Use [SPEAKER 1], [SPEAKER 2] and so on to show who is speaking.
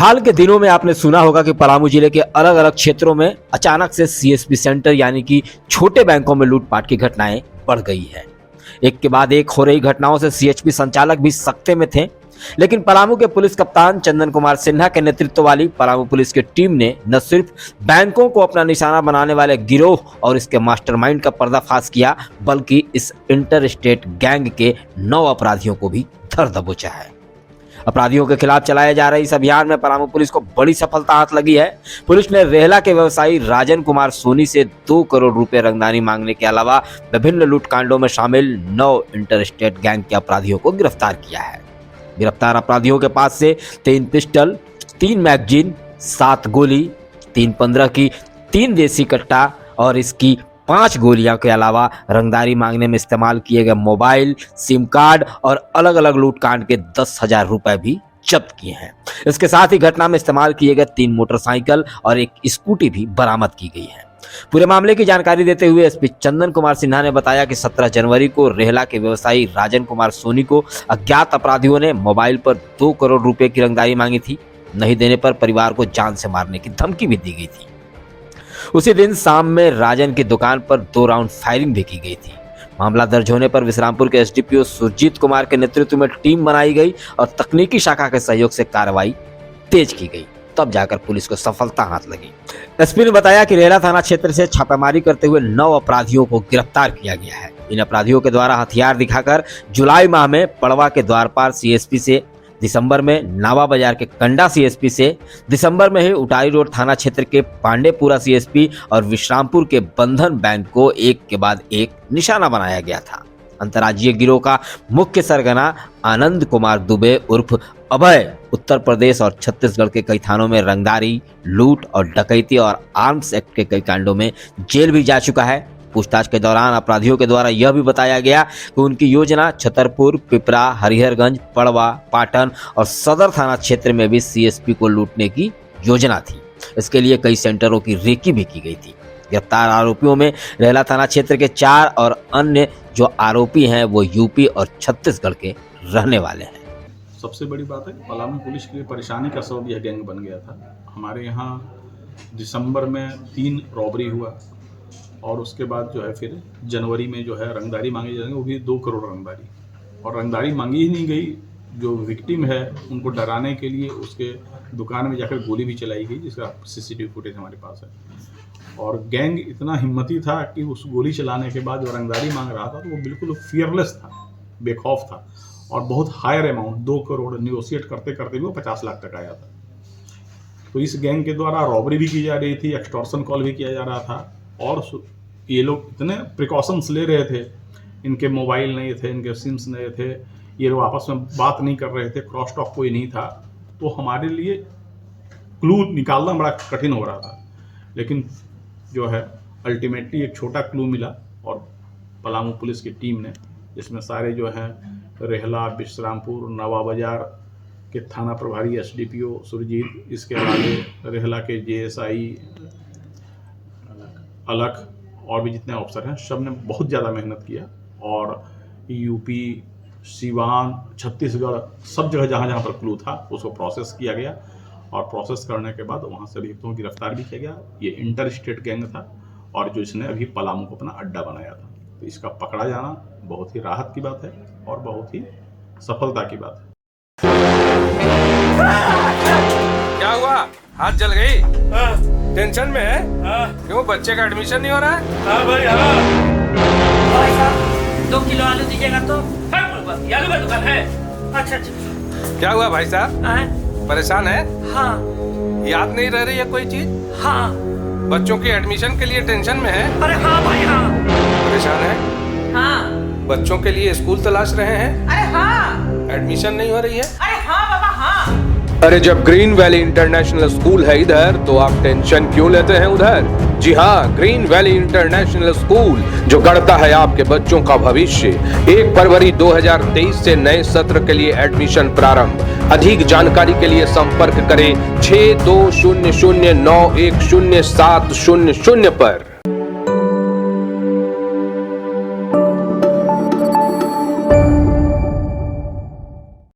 [SPEAKER 1] हाल के दिनों में आपने सुना होगा कि पलामू जिले के अलग अलग क्षेत्रों में अचानक से सीएसपी सेंटर यानी कि छोटे बैंकों में लूटपाट की घटनाएं बढ़ गई है। एक के बाद एक हो रही घटनाओं से सीएचपी संचालक भी सख्ते में थे, लेकिन पलामू के पुलिस कप्तान चंदन कुमार सिन्हा के नेतृत्व वाली पलामू पुलिस की टीम ने न सिर्फ बैंकों को अपना निशाना बनाने वाले गिरोह और इसके मास्टरमाइंड का पर्दाफाश किया, बल्कि इस इंटर स्टेट गैंग के 9 अपराधियों को भी धर दबोचा है। अपराधियों के खिलाफ चलाए जा रहे इस अभियान में पलामू पुलिस को बड़ी सफलता हाथ लगी है। पुलिस ने रेहला के व्यवसायी राजन कुमार सोनी से 2 करोड़ रुपए रंगदारी मांगने के अलावा विभिन्न लूटकांडों में शामिल 9 इंटर स्टेट गैंग के अपराधियों को गिरफ्तार किया है। गिरफ्तार अपराधियों के पास से 3 पिस्टल, 3 मैगजीन, 7 गोली, 3.15 की 3 देसी कट्टा और इसकी 5 गोलियों के अलावा रंगदारी मांगने में इस्तेमाल किए गए मोबाइल, सिम कार्ड और अलग अलग लूटकांड के 10,000 रुपए भी जब्त किए हैं। इसके साथ ही घटना में इस्तेमाल किए गए 3 मोटरसाइकिल और 1 स्कूटी भी बरामद की गई है। पूरे मामले की जानकारी देते हुए एसपी चंदन कुमार सिन्हा ने बताया कि 17 जनवरी को रेहला के व्यवसायी राजन कुमार सोनी को अज्ञात अपराधियों ने मोबाइल पर 2 करोड़ रुपए की रंगदारी मांगी थी। नहीं देने पर परिवार को जान से मारने की धमकी भी दी गई थी। उसी दिन शाम में राजन की दुकान पर 2 राउंड फायरिंग भी की गई थी। मामला दर्ज होने पर विश्रामपुर के एसडीपीओ सुरजीत कुमार के नेतृत्व में टीम बनाई गई और तकनीकी शाखा के सहयोग से कार्रवाई तेज की गई। तब जाकर पुलिस को सफलता हाथ लगी। एसपी ने बताया कि रेहला थाना क्षेत्र से छापेमारी करते हुए 9 अपराधियों को गिरफ्तार किया गया है। इन अपराधियों के द्वारा हथियार दिखाकर जुलाई माह में पड़वा के द्वारपाल सीएसपी से, दिसंबर में नावा बाजार के कंडा सीएसपी से, दिसंबर में ही उटारी रोड थाना क्षेत्र के पांडेपुरा सीएसपी और विश्रामपुर के बंधन बैंक को एक के बाद एक निशाना बनाया गया था। अंतर्राज्यीय गिरोह का मुख्य सरगना आनंद कुमार दुबे उर्फ अभय उत्तर प्रदेश और छत्तीसगढ़ के कई थानों में रंगदारी, लूट और डकैती और आर्म्स एक्ट के कई कांडों में जेल भी जा चुका है। पूछताछ के दौरान अपराधियों के द्वारा यह भी बताया गया कि उनकी योजना छतरपुर, पिपरा, हरिहरगंज, पड़वा, पाटन और सदर थाना क्षेत्र में भी सीएसपी को लूटने की योजना थी। इसके लिए कई सेंटरों की रेकी भी की गई थी। गिरफ्तार आरोपियों में रेहला थाना क्षेत्र के 4 और अन्य जो आरोपी हैं वो यूपी और छत्तीसगढ़ के रहने वाले हैं।
[SPEAKER 2] सबसे बड़ी बात है पलामू पुलिस के लिए परेशानी का सबब यह गैंग बन गया था। हमारे यहाँ दिसंबर में 3 रॉबरी हुआ और उसके बाद जो है फिर जनवरी में जो है रंगदारी मांगी जाएंगे, वो भी 2 करोड़ रंगदारी, और रंगदारी मांगी ही नहीं गई। जो विक्टिम है उनको डराने के लिए उसके दुकान में जाकर गोली भी चलाई गई, जिसका सीसीटीवी फुटेज हमारे पास है। और गैंग इतना हिम्मती था कि उस गोली चलाने के बाद जो रंगदारी मांग रहा था तो वो बिल्कुल फियरलेस था, बेखौफ था, और बहुत हायर अमाउंट 2 करोड़ निगोशिएट करते करते भी वो 50 लाख तक आया था। तो इस गैंग के द्वारा रॉबरी भी की जा रही थी, एक्सटॉर्शन कॉल भी किया जा रहा था, और ये लोग इतने प्रिकॉशंस ले रहे थे। इनके मोबाइल नहीं थे, इनके सिम्स नहीं थे, ये लोग आपस में बात नहीं कर रहे थे, क्रॉस टॉक कोई नहीं था। तो हमारे लिए क्लू निकालना बड़ा कठिन हो रहा था, लेकिन जो है अल्टीमेटली एक छोटा क्लू मिला और पलामू पुलिस की टीम ने, जिसमें सारे जो हैं रेहला, विश्रामपुर, नावा बाजार के थाना प्रभारी एसडीपीओ सुरजीत, इसके अलावा रेहला के जेएसआई अलग और भी जितने अफसर हैं, सब ने बहुत ज़्यादा मेहनत किया और यूपी, सीवान, छत्तीसगढ़, सब जगह जहाँ जहाँ पर क्लू था उसको प्रोसेस किया गया, और प्रोसेस करने के बाद वहाँ से अभियुक्तों को गिरफ्तार भी किया गया। ये इंटर स्टेट गैंग था और जो इसने अभी पलामू को अपना अड्डा बनाया था। तो इसका पकड़ा जाना बहुत ही राहत की बात है और बहुत ही सफलता की बात है।
[SPEAKER 3] क्या हुआ? हाथ जल गई? टेंशन में है? क्यों, बच्चे का एडमिशन नहीं हो रहा है?
[SPEAKER 4] हाँ भाई, हाँ। भाई साहब 2 किलो आलू दीजिएगा तो? आलू का दुकान है। अच्छा अच्छा।
[SPEAKER 3] क्या हुआ भाई साहब? परेशान है?
[SPEAKER 4] हाँ।
[SPEAKER 3] याद नहीं रह रही है कोई चीज?
[SPEAKER 4] हाँ।
[SPEAKER 3] बच्चों के एडमिशन के लिए टेंशन में है?
[SPEAKER 4] अरे हाँ भाई, हाँ।
[SPEAKER 3] परेशान है?
[SPEAKER 4] हाँ।
[SPEAKER 3] बच्चों के लिए स्कूल तलाश रहे हैं?
[SPEAKER 4] अरे हाँ।
[SPEAKER 3] एडमिशन नहीं हो रही है?
[SPEAKER 4] अरे हाँ बाबा, हाँ।
[SPEAKER 5] अरे जब ग्रीन वैली इंटरनेशनल स्कूल है इधर तो आप टेंशन क्यों लेते हैं उधर? जी हाँ, ग्रीन वैली इंटरनेशनल स्कूल जो गढ़ता है आपके बच्चों का भविष्य। 1 फरवरी 2023 से नए सत्र के लिए एडमिशन प्रारंभ। अधिक जानकारी के लिए संपर्क करें 6200910700 पर।